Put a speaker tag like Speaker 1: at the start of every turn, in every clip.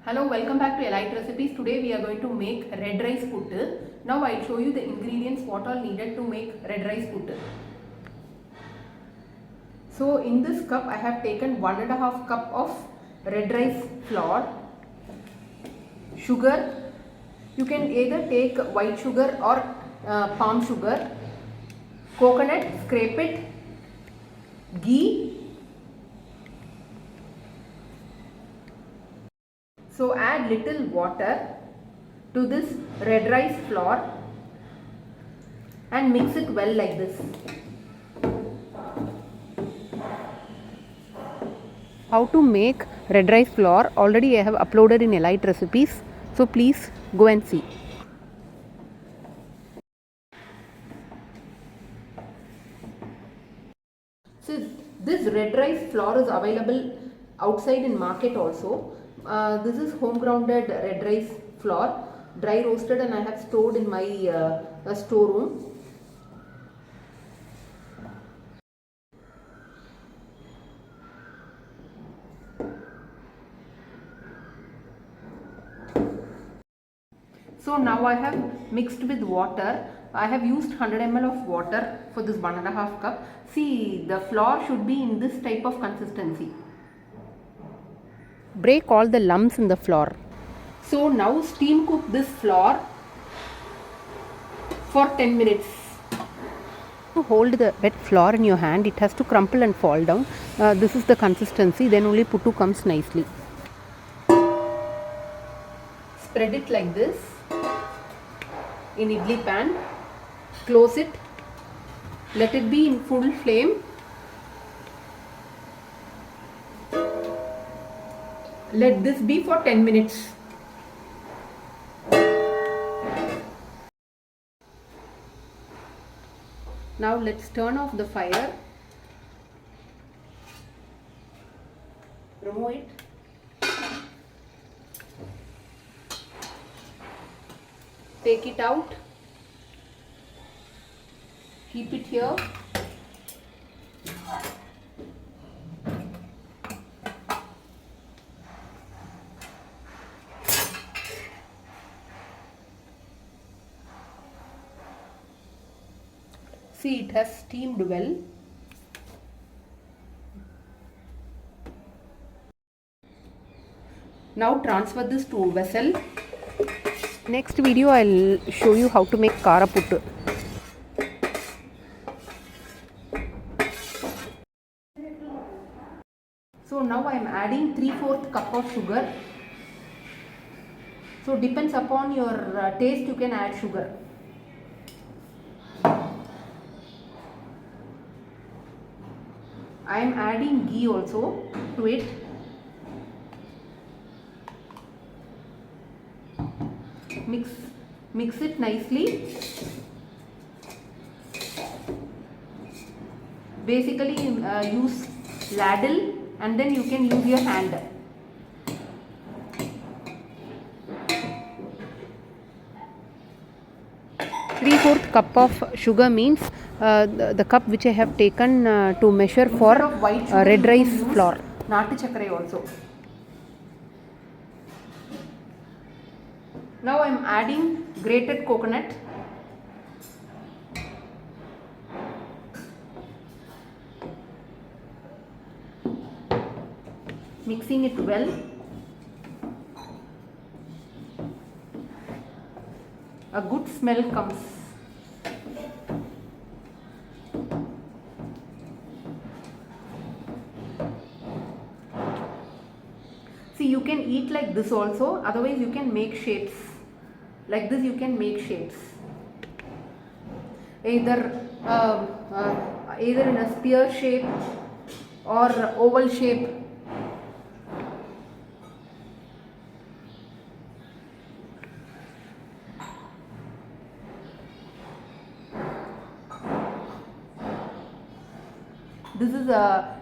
Speaker 1: Hello, welcome back to Elite Recipes. Today we are going to make red rice puttu. Now I'll show you the ingredients what all needed to make red rice puttu. So in this cup I have taken 1.5 cup of red rice flour, sugar. You can either take white sugar or palm sugar, coconut, scrape it, ghee. So add little water to this red rice flour and mix it well like this. How to make red rice flour already I have uploaded in Elite Recipes, so please go and see. So this red rice flour is available outside in market also. This is home grounded red rice flour, dry roasted, and I have stored in my storeroom. So now I have mixed with water. I have used 100 ml of water for this 1.5 cup. See, the flour should be in this type of consistency. Break all the lumps in the flour. So now steam cook this flour for 10 minutes. To hold the wet flour in your hand, it has to crumple and fall down. This is the consistency, then only puttu comes nicely. Spread it like this in idli pan, close it, let it be in full flame. Let this be for 10 minutes. Now let's turn off the fire, remove it. Take it out, keep it here. See, it has steamed well. Now transfer this to a vessel. Next video I'll show you how to make kara puttu. So now I am adding 3/4 cup of sugar. So depends upon your taste, you can add sugar. I am adding ghee also to it. Mix it nicely. Basically use ladle and then you can use your hand. Three-fourth cup of sugar means the cup which I have taken to measure for red rice flour. Natu chakra also. Now I am adding grated coconut. Mixing it well. A good smell comes. See, you can eat like this also, otherwise you can make shapes. Like this you can make shapes. Either in a spear shape or oval shape. This is a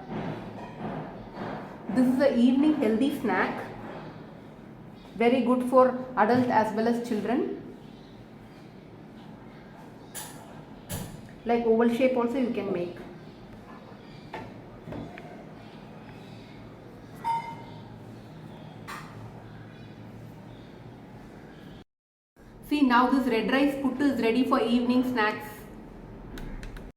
Speaker 1: evening healthy snack, very good for adults as well as children. Like oval shape also you can make. See, now this red rice puttu is ready for evening snacks.